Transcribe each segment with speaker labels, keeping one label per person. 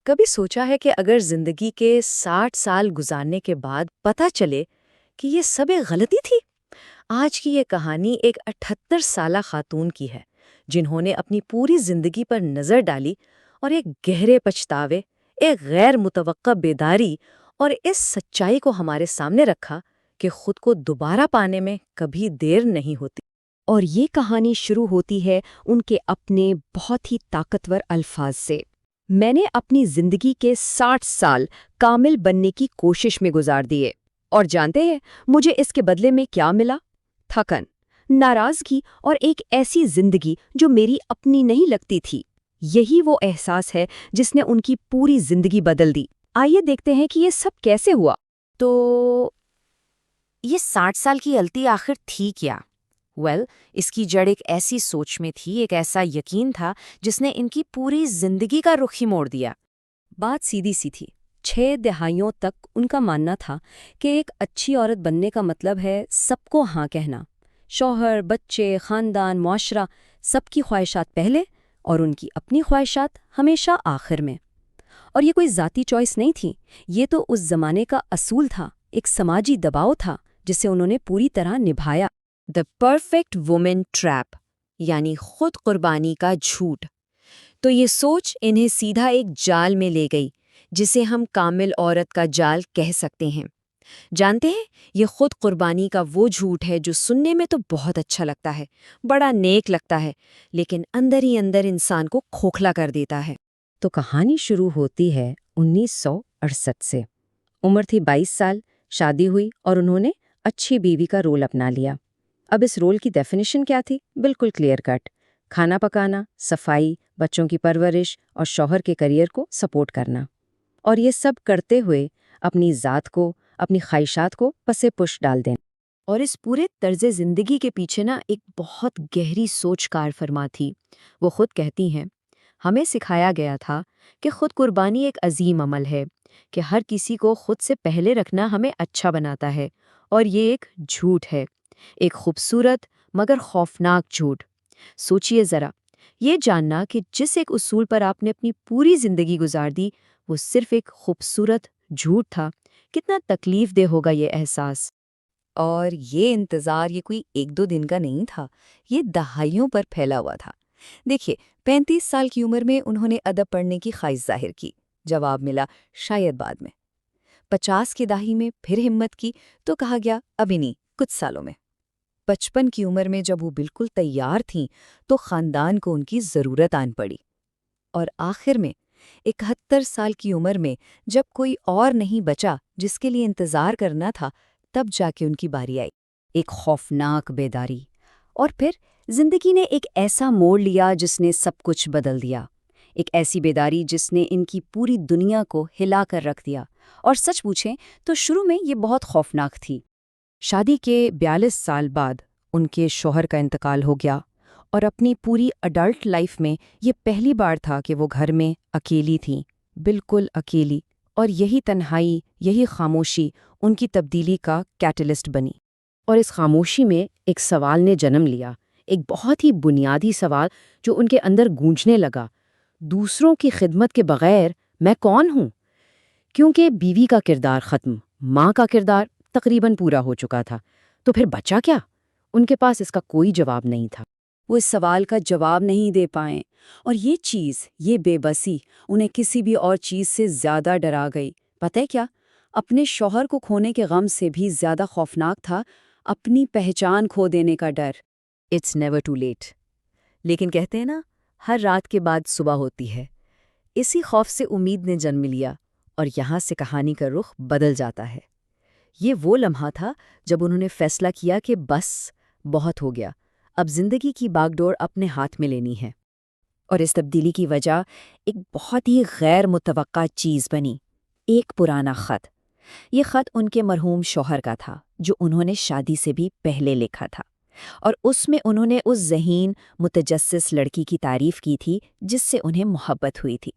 Speaker 1: کبھی سوچا ہے کہ اگر زندگی کے 60 سال گزارنے کے بعد پتہ چلے کہ یہ سب ایک غلطی تھی؟ آج کی یہ کہانی ایک 78 سالہ خاتون کی ہے جنہوں نے اپنی پوری زندگی پر نظر ڈالی اور ایک گہرے پچھتاوے، ایک غیر متوقع بیداری اور اس سچائی کو ہمارے سامنے رکھا کہ خود کو دوبارہ پانے میں کبھی دیر نہیں ہوتی۔
Speaker 2: اور یہ کہانی شروع ہوتی ہے ان کے اپنے بہت ہی طاقتور الفاظ سے۔ میں نے اپنی زندگی کے 60 سال کامل بننے کی کوشش میں گزار دیے، اور جانتے ہیں مجھے اس کے بدلے میں کیا ملا؟ تھکن، ناراضگی اور ایک ایسی زندگی جو میری اپنی نہیں لگتی تھی۔ یہی وہ احساس ہے جس نے ان کی پوری زندگی بدل دی۔ آئیے دیکھتے ہیں کہ یہ سب کیسے ہوا۔
Speaker 1: تو یہ 60 سال کی غلطی آخر تھی کیا؟ اس کی جڑ ایک ایسی سوچ میں تھی، ایک ایسا یقین تھا جس نے ان کی پوری زندگی کا رخ ہی موڑ دیا۔
Speaker 2: بات سیدھی سی تھی۔ 6 دہائیوں تک ان کا ماننا تھا کہ ایک اچھی عورت بننے کا مطلب ہے سب کو ہاں کہنا، شوہر، بچے، خاندان، معاشرہ، سب کی خواہشات پہلے اور ان کی اپنی خواہشات ہمیشہ آخر میں۔ اور یہ کوئی ذاتی چوائس نہیں تھی، یہ تو اس زمانے کا اصول تھا، ایک سماجی دباؤ تھا جسے انہوں نے پوری طرح نبھایا۔
Speaker 1: دی پرفیکٹ وومن ٹریپ، یعنی خود قربانی کا جھوٹ۔ تو یہ سوچ انہیں سیدھا ایک جال میں لے گئی جسے ہم کامل عورت کا جال کہہ سکتے ہیں۔ جانتے ہیں، یہ خود قربانی کا وہ جھوٹ ہے جو سننے میں تو بہت اچھا لگتا ہے، بڑا نیک لگتا ہے، لیکن اندر ہی اندر انسان کو کھوکھلا کر دیتا ہے۔
Speaker 2: تو کہانی شروع ہوتی ہے 1968 سے۔ عمر تھی 22 سال، شادی ہوئی اور انہوں نے اچھی بیوی کا رول اپنا لیا۔ اب اس رول کی ڈیفینیشن کیا تھی؟ بالکل کلیئر کٹ: کھانا پکانا، صفائی، بچوں کی پرورش اور شوہر کے کیریئر کو سپورٹ کرنا۔ اور یہ سب کرتے ہوئے اپنی ذات کو، اپنی خواہشات کو پسے پش ڈال دینا۔
Speaker 1: اور اس پورے طرز زندگی کے پیچھے ایک بہت گہری سوچ کار فرما تھی۔ وہ خود کہتی ہیں، ہمیں سکھایا گیا تھا کہ خود قربانی ایک عظیم عمل ہے، کہ ہر کسی کو خود سے پہلے رکھنا ہمیں اچھا بناتا ہے، اور یہ ایک جھوٹ ہے، ایک خوبصورت مگر خوفناک جھوٹ۔ سوچئے ذرا، یہ جاننا کہ جس ایک اصول پر آپ نے اپنی پوری زندگی گزار دی وہ صرف ایک خوبصورت جھوٹ تھا، کتنا تکلیف دہ ہوگا یہ احساس۔ اور یہ انتظار یہ کوئی 1-2 دن کا نہیں تھا، یہ دہائیوں پر پھیلا ہوا تھا۔ دیکھیے، 35 سال کی عمر میں انہوں نے ادب پڑھنے کی خواہش ظاہر کی، جواب ملا شاید بعد میں۔ 50 کی دہائی میں پھر ہمت کی تو کہا گیا ابھی نہیں، کچھ سالوں میں۔ 55 کی عمر میں جب وہ بالکل تیار تھیں تو خاندان کو ان کی ضرورت آن پڑی۔ اور آخر میں 71 سال کی عمر میں جب کوئی اور نہیں بچا جس کے لیے انتظار کرنا تھا، تب جا کے ان کی باری آئی۔ ایک خوفناک بیداری۔ اور پھر زندگی نے ایک ایسا موڑ لیا جس نے سب کچھ بدل دیا، ایک ایسی بیداری جس نے ان کی پوری دنیا کو ہلا کر رکھ دیا۔ اور سچ پوچھیں تو شروع میں یہ بہت خوفناک تھی۔ شادی کے 42 سال بعد ان کے شوہر کا انتقال ہو گیا، اور اپنی پوری اڈلٹ لائف میں یہ پہلی بار تھا کہ وہ گھر میں اکیلی تھیں، بالکل اکیلی۔ اور یہی تنہائی، یہی خاموشی ان کی تبدیلی کا کیٹلسٹ بنی۔ اور اس خاموشی میں ایک سوال نے جنم لیا، ایک بہت ہی بنیادی سوال جو ان کے اندر گونجنے لگا: دوسروں کی خدمت کے بغیر میں کون ہوں؟ کیونکہ بیوی کا کردار ختم، ماں کا کردار تقریباً پورا ہو چکا تھا، تو پھر بچا کیا؟ ان کے پاس اس کا کوئی جواب نہیں تھا۔ وہ اس سوال کا جواب نہیں دے پائیں، اور یہ چیز، یہ بے بسی انہیں کسی بھی اور چیز سے زیادہ ڈرا گئی۔ پتہ ہے کیا؟ اپنے شوہر کو کھونے کے غم سے بھی زیادہ خوفناک تھا اپنی پہچان کھو دینے کا ڈر۔ It's never too late. لیکن کہتے ہیں نا، ہر رات کے بعد صبح ہوتی ہے۔ اسی خوف سے امید نے جنم لیا، اور یہاں سے کہانی کا رخ بدل جاتا ہے۔ یہ وہ لمحہ تھا جب انہوں نے فیصلہ کیا کہ بس، بہت ہو گیا، اب زندگی کی باغ ڈور اپنے ہاتھ میں لینی ہے۔ اور اس تبدیلی کی وجہ ایک بہت ہی غیر متوقع چیز بنی، ایک پرانا خط۔ یہ خط ان کے مرحوم شوہر کا تھا جو انہوں نے شادی سے بھی پہلے لکھا تھا، اور اس میں انہوں نے اس ذہین متجسس لڑکی کی تعریف کی تھی جس سے انہیں محبت ہوئی تھی۔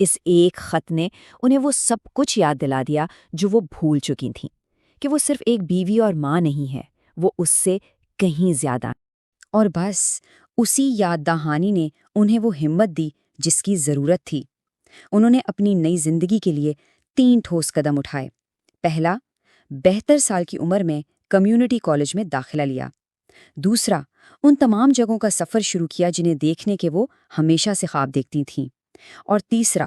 Speaker 1: اس ایک خط نے انہیں وہ سب کچھ یاد دلا دیا جو وہ بھول چکی تھیں، کہ وہ صرف ایک بیوی اور ماں نہیں ہے، وہ اس سے کہیں زیادہ۔ اور بس اسی یاد دہانی نے انہیں وہ ہمت دی جس کی ضرورت تھی۔
Speaker 2: انہوں نے اپنی نئی زندگی کے لیے 3 ٹھوس قدم اٹھائے۔ پہلا، 72 سال کی عمر میں کمیونٹی کالج میں داخلہ لیا۔ دوسرا، ان تمام جگہوں کا سفر شروع کیا جنہیں دیکھنے کے وہ ہمیشہ سے خواب دیکھتی تھیں۔ اور تیسرا،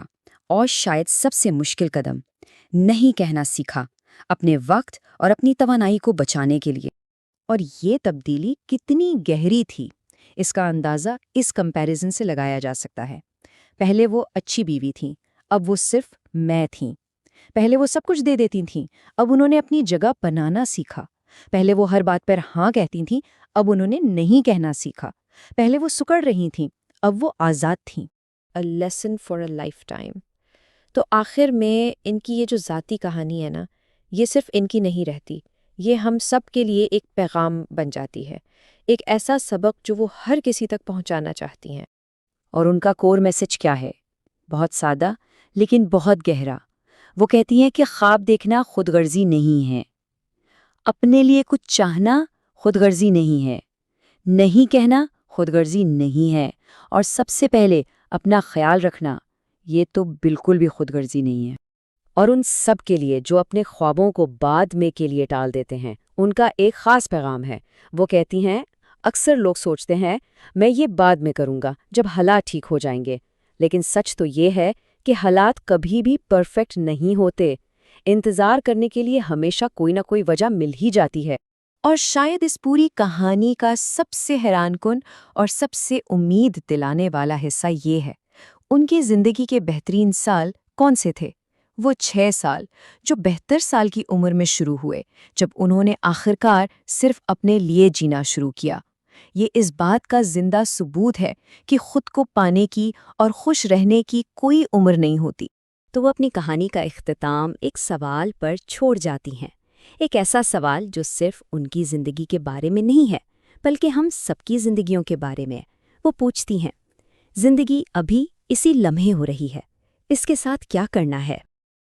Speaker 2: اور شاید سب سے مشکل قدم، نہیں کہنا سیکھا، اپنے وقت اور اپنی توانائی کو بچانے کے لیے۔
Speaker 1: اور یہ تبدیلی کتنی گہری تھی، اس کا اندازہ اس کمپیریزن سے لگایا جا سکتا ہے۔ پہلے وہ اچھی بیوی تھیں، اب وہ صرف میں تھیں۔ پہلے وہ سب کچھ دے دیتی تھیں، اب انہوں نے اپنی جگہ بنانا سیکھا۔ پہلے وہ ہر بات پر ہاں کہتی تھیں، اب انہوں نے نہیں کہنا سیکھا۔ پہلے وہ سکڑ رہی تھیں، اب وہ آزاد تھیں۔ A lesson for a lifetime۔ تو آخر میں ان کی یہ جو ذاتی کہانی ہے نا، یہ صرف ان کی نہیں رہتی، یہ ہم سب کے لیے ایک پیغام بن جاتی ہے، ایک ایسا سبق جو وہ ہر کسی تک پہنچانا چاہتی ہیں۔
Speaker 2: اور ان کا کور میسج کیا ہے؟ بہت سادہ لیکن بہت گہرا۔ وہ کہتی ہیں کہ خواب دیکھنا خود غرضی نہیں ہے، اپنے لیے کچھ چاہنا خود غرضی نہیں ہے، نہیں کہنا خود غرضی نہیں ہے، اور سب سے پہلے اپنا خیال رکھنا یہ تو بالکل بھی خود غرضی نہیں ہے۔ اور ان سب کے لیے جو اپنے خوابوں کو بعد میں کے لیے ٹال دیتے ہیں، ان کا ایک خاص پیغام ہے۔ وہ کہتی ہیں، اکثر لوگ سوچتے ہیں میں یہ بعد میں کروں گا جب حالات ٹھیک ہو جائیں گے، لیکن سچ تو یہ ہے کہ حالات کبھی بھی پرفیکٹ نہیں ہوتے۔ انتظار کرنے کے لیے ہمیشہ کوئی نہ کوئی وجہ مل ہی جاتی ہے۔
Speaker 1: اور شاید اس پوری کہانی کا سب سے حیران کن اور سب سے امید دلانے والا حصہ یہ ہے، ان کی زندگی کے بہترین سال کون سے تھے؟ وہ 6 سال جو 72 سال کی عمر میں شروع ہوئے، جب انہوں نے آخرکار صرف اپنے لیے جینا شروع کیا۔ یہ اس بات کا زندہ ثبوت ہے کہ خود کو پانے کی اور خوش رہنے کی کوئی عمر نہیں ہوتی۔
Speaker 2: تو وہ اپنی کہانی کا اختتام ایک سوال پر چھوڑ جاتی ہیں، ایک ایسا سوال جو صرف ان کی زندگی کے بارے میں نہیں ہے بلکہ ہم سب کی زندگیوں کے بارے میں ہے۔ وہ پوچھتی ہیں، زندگی ابھی اسی لمحے ہو رہی ہے، اس کے ساتھ کیا کرنا ہے؟